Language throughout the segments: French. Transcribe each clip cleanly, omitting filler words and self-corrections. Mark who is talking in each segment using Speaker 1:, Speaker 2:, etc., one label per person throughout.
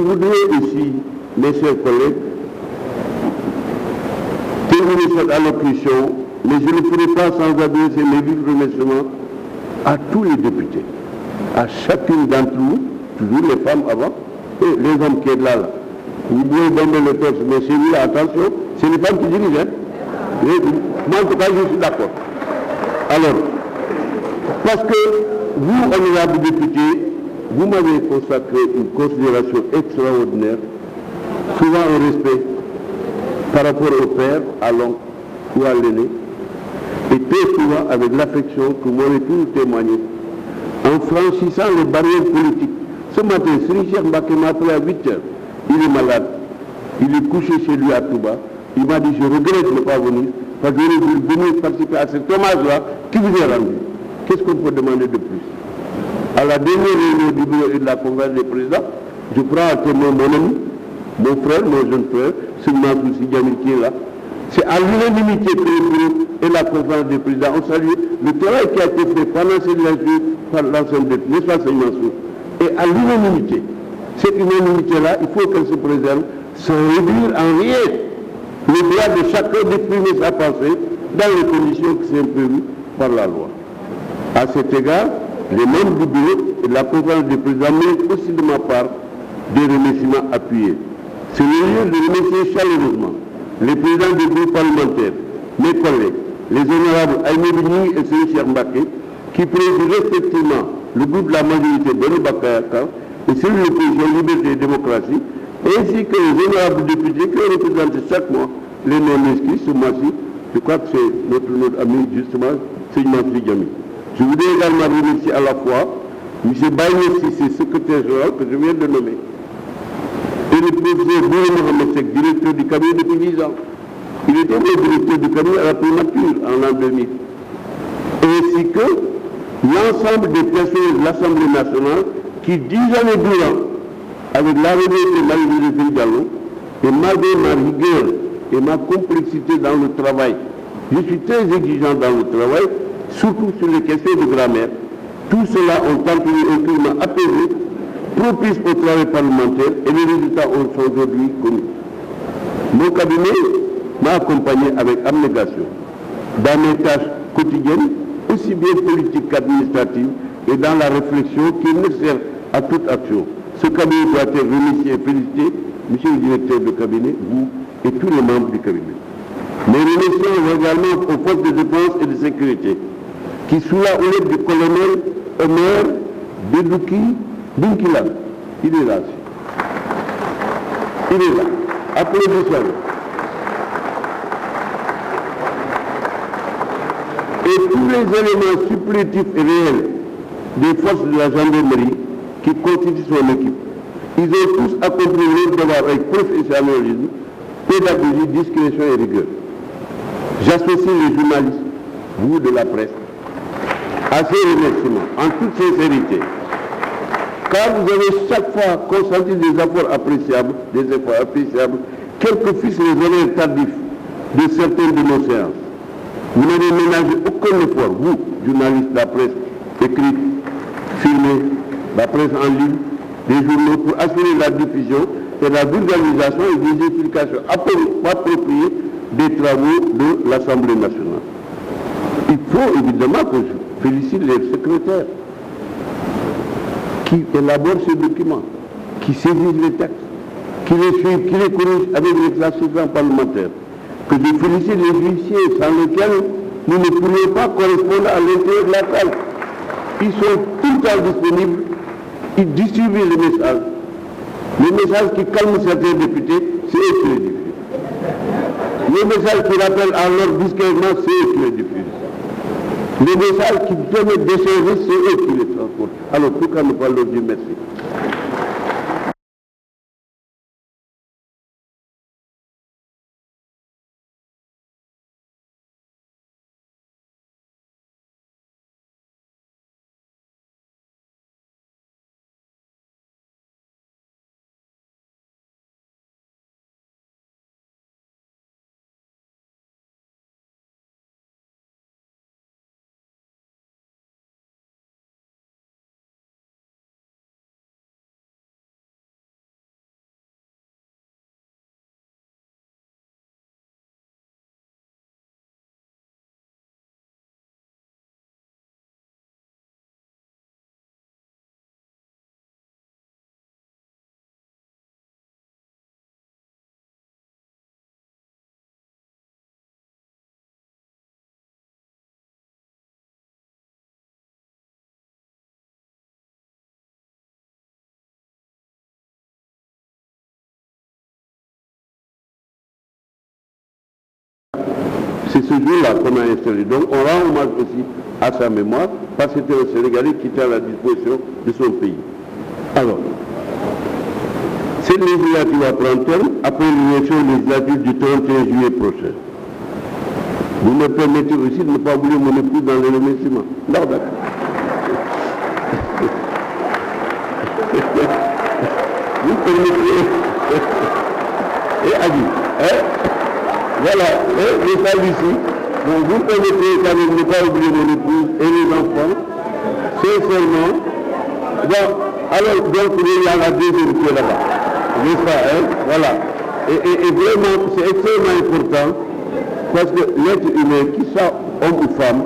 Speaker 1: voudrais aussi, mes chers collègues, terminer cette allocution, mais je ne le ferai pas sans adresser mes vifs remerciements à tous les députés, à chacune d'entre vous, toujours les femmes avant, et les hommes qui sont là. Vous pouvez donner le texte, mais celui-là, attention, c'est les femmes qui dirigent. Hein? Moi, en tout cas, je suis d'accord. Alors, parce que vous, honorables députés, vous m'avez consacré une considération extraordinaire, souvent un respect par rapport au père, à l'oncle ou à l'aîné, et très souvent avec l'affection que vous m'avez toujours témoigné, en franchissant les barrières politiques. Ce matin, Serigne Cheikh Mbacké m'a appelé à 8 heures. Il est malade. Il est couché chez lui à Touba. Il m'a dit, je regrette de ne pas venir, parce que je voulais venir participer à cet hommage-là qui vous est rendu. Qu'est-ce qu'on peut demander de plus? À la dernière réunion du bureau et de la conférence des présidents, je prends à témoin mon ami, mon frère, mon jeune frère, Serigne Mansour Sy Djamil qui est là. C'est à l'unanimité que le bureau et la conférence des présidents ont salué le travail qui a été fait pendant ces jours par l'ensemble de, n'est-ce pas, Serigne Mansour? Et à l'unanimité, cette unanimité-là, il faut qu'elle se préserve sans réduire en rien le droit de chacun d'exprimer sa pensée dans les conditions qui sont prévues par la loi. À cet égard, les membres du bureau et de la conférence des présidents méritent aussi de ma part des remerciements appuyés. C'est le lieu de remercier chaleureusement les présidents des groupes parlementaires, mes collègues, les honorables Aïmé Bini et Serigne Cheikh Mbacké, qui président respectivement le groupe de la majorité Benno Bokk Yakaar et celui de l'opposition Liberté et Démocratie, ainsi que les honorables députés qui ont représenté chaque mois les non-inscrits ce mois-ci. Je crois que c'est notre ami, justement, Serigne Mansour Sy Djamil. Je voudrais également remercier à la fois M. Baye Cissé, secrétaire général que je viens de nommer, et le professeur Bouré Mohamed Seck, directeur du cabinet depuis 10 ans. Il était le directeur du cabinet à la primature en l'an 2000. Ainsi que l'ensemble des personnes de l'Assemblée nationale qui, 10 années durant, avec l'arrivée de Marie-Joséphine Diallo, et malgré ma rigueur et ma complexité dans le travail, je suis très exigeant dans le travail, surtout sur les questions de grammaire. Tout cela ont entraîné un climat apaisé, propice au travail parlementaire, et les résultats sont aujourd'hui connus. Mon cabinet m'a accompagné avec abnégation dans mes tâches quotidiennes, aussi bien politiques qu'administratives, et dans la réflexion qui est nécessaire à toute action. Ce cabinet doit être remercié et félicité, monsieur le directeur de cabinet, vous et tous les membres du cabinet. Mes remerciements également aux forces de défense et de sécurité, qui sous la houlette du colonel Omer Bedouki Bunkila, il est là. Il est là. Applaudissons. Et tous les éléments supplétifs et réels des forces de la gendarmerie qui constituent son équipe, ils ont tous accompli leur devoir avec professionnalisme, pédagogie, discrétion et rigueur. J'associe les journalistes, vous de la presse, à ces remerciements, en toute sincérité, car vous avez chaque fois consenti des efforts appréciables, quels que fussent les horaires tardifs de certaines de nos séances. Vous n'avez ménagé aucun effort, vous, journalistes de la presse écrite, filmée, la presse en ligne, des journaux, pour assurer la diffusion et la vulgarisation et des explications appropriées des travaux de l'Assemblée nationale. Il faut évidemment que je félicite les secrétaires qui élaborent ces documents, qui saisissent les textes, qui les suivent, qui les corrigent avec l'exercice parlementaire. Que je félicite les huissiers sans lesquels nous ne pourrions pas correspondre à l'intérêt de la salle. Ils sont tout le temps disponibles, ils distribuent les messages. Les messages qui calment certains députés, c'est eux qui les diffusent. Les messages qui rappellent à l'ordre discrètement, c'est eux qui les diffusent. Les messages qui permettent d'échanger, c'est eux qui les transportent. Alors pourquoi ne pas leur dire merci? C'est ce jour-là qu'on a installé. Donc on rend hommage aussi à sa mémoire, parce que c'était un Sénégalais qui était à la disposition de son pays. Alors, cette législature va prendre terme après l'élection législative du 31 juillet prochain. Vous me permettez aussi de ne pas oublier mon épouse dans les remerciements. Non, d'accord. Vous permettez. Et Adi, voilà, les femmes ici. Donc vous permettez quand même de ne pas oublier mon épouse et les enfants. Sincèrement. Donc, alors, donc, il y a la deuxième qui est là-bas. N'est-ce pas, voilà. Et vraiment, c'est extrêmement important, parce que l'être humain, qu'il soit homme ou femme,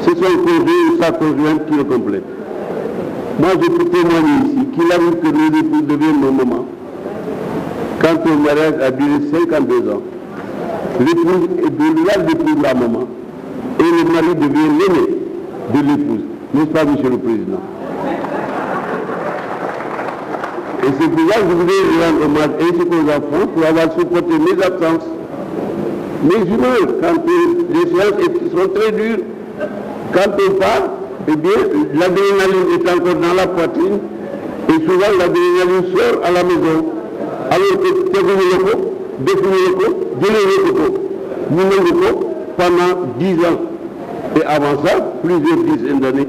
Speaker 1: c'est son conjoint ou sa conjointe qui le complète. Moi, je peux témoigner ici qu'il arrive que nos époux deviennent nos mamans. Quand le mariage a duré 52 ans, l'épouse est de l'épouse la maman, et le mari devient l'aîné de l'épouse. N'est-ce pas, monsieur le Président? Et c'est pour ça que je voulais rendre hommage ainsi qu'aux enfants pour avoir supporté mes absences, mes humeurs, quand les séances sont très dures. Quand on part, eh bien, l'adrénaline est encore dans la poitrine, et souvent l'adrénaline sort à la maison. Alors que pendant 10 ans. Et avant ça, plusieurs dizaines d'années.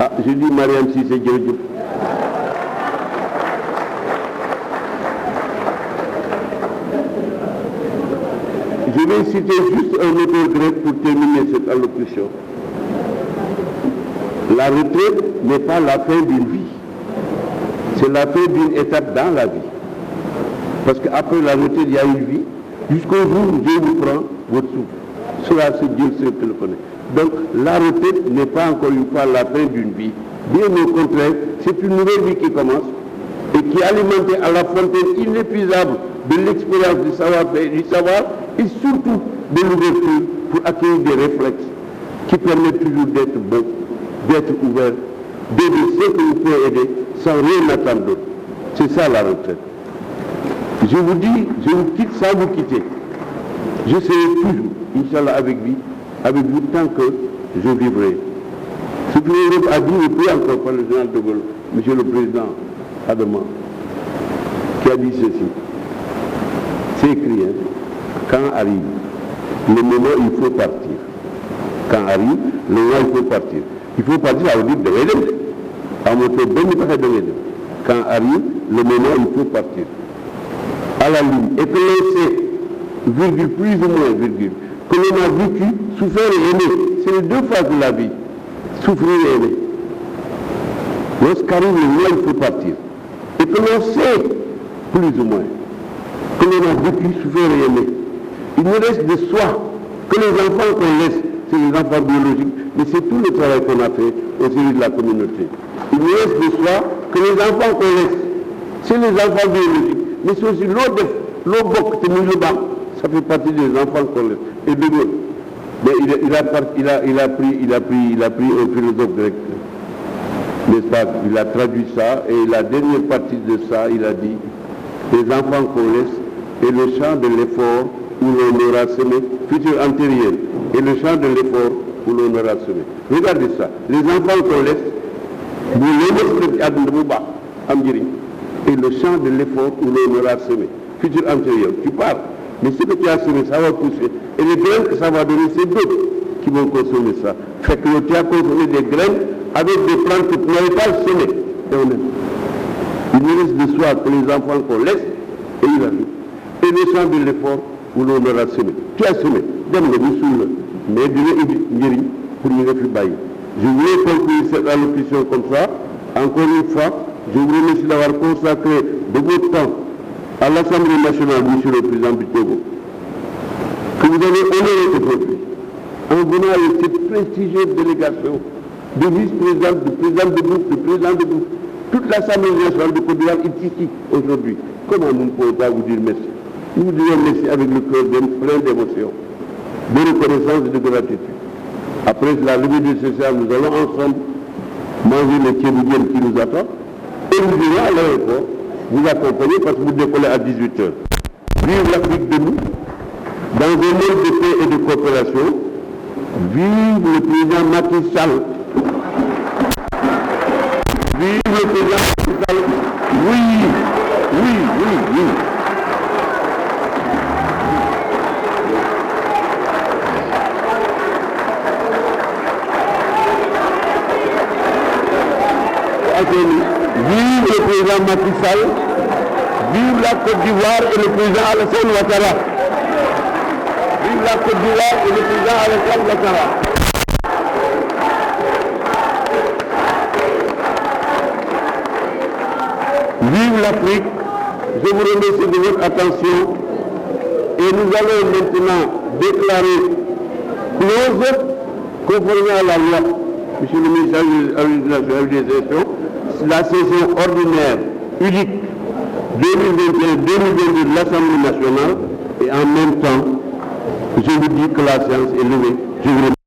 Speaker 1: Ah, je dis Mariam Cissé Diop. Je vais citer juste un autre grec pour terminer cette allocution. La retraite n'est pas la fin d'une vie. C'est la fin d'une étape dans la vie. Parce qu'après la retraite, il y a une vie. Jusqu'au jour où Dieu vous prend votre souffle. Cela, c'est Dieu seul qui le connaît. Donc, la retraite n'est pas encore une fois la fin d'une vie. Bien au contraire, c'est une nouvelle vie qui commence et qui est alimentée à la fontaine inépuisable de l'expérience du savoir-faire, du savoir et surtout de l'ouverture pour acquérir des réflexes qui permettent toujours d'être bon, d'être ouvert, d'aider ceux que vous pouvez aider sans rien attendre d'autre. C'est ça la retraite. Je vous dis, je vous quitte sans vous quitter. Je serai toujours, Inch'Allah, avec vous tant que je vivrai. Ce que l'Europe a dit, repris encore par le général de Gaulle, Monsieur le Président Adama, qui a dit ceci. C'est écrit, quand arrive le moment où il faut partir. Quand arrive le moment où il faut partir. Il faut partir, ça veut dire de l'aider. Quand arrive le moment où il faut partir. À la ligne. Et que l'on sait, virgule, plus ou moins, virgule, que l'on a vécu, souffert et aimé. C'est les deux phases de la vie. Souffrir et aimer. Lorsqu'arrive le moment où il faut partir. Et que l'on sait, plus ou moins, que l'on a vécu, souffert et aimé. Il nous reste de soi que les enfants qu'on laisse, c'est les enfants biologiques, mais c'est tout le travail qu'on a fait au service de la communauté. Il nous reste de soi que les enfants qu'on laisse, c'est les enfants biologiques, mais c'est aussi l'eau bok, ça fait partie des enfants qu'on laisse. Et de l'autre. Mais il a pris un philosophe grec, n'est-ce pas? Il a traduit ça, et la dernière partie de ça, il a dit, les enfants qu'on laisse, et le champ de l'effort où l'on aura semé, futur antérieur, et le champ de l'effort où l'on aura semé. Regardez ça, les enfants qu'on laisse, et le champ de l'effort où l'on aura semé, futur antérieur. Tu parles, mais ce que tu as semé, ça va pousser. Et les graines que ça va donner, c'est d'autres qui vont consommer ça. Fait que tu as consommé des graines avec des plantes que tu n'avais pas semées. Et on aime. Il nous reste de soi que les enfants qu'on laisse, et il arrive. Et le champ de l'effort où l'on aura semé. Tu as semé, donne le moussoul, mais de pour nous refuser. Je voulais conclure cette allocution comme ça. Encore une fois, je vous remercie d'avoir consacré de votre temps à l'Assemblée nationale, Monsieur le Président du Togo, que vous avez honoré aujourd'hui en venant avec cette prestigieuse délégation de vice-président, de président de groupe, de président de groupe. Toute l'Assemblée nationale de Côte d'Ivoire est ici aujourd'hui. Comment nous ne pouvons pas vous dire merci? Nous vous disons merci avec le cœur plein d'émotion, de reconnaissance et de gratitude. Après la levée de ce soir, nous allons ensemble manger le tchéboudienne qui nous attend et nous irons à l'aéroport vous accompagner parce que vous décollez à 18h. Vive l'Afrique de nous, Dans un monde de paix et de coopération, vive le président Macky Sall. Vive le président Macky Sall. Oui, oui, oui, oui. Vive le président Macky Sall. Vive la Côte d'Ivoire et le président Alassane Ouattara. Vive la Côte d'Ivoire et le président Alassane Ouattara. Vive l'Afrique. Je vous remercie de votre attention et nous allons maintenant déclarer close conformément à la loi. Monsieur le ministre de l'Administration, la session ordinaire unique 2021-2022 de l'Assemblée nationale et en même temps, je vous dis que la séance est levée. Je vous remercie.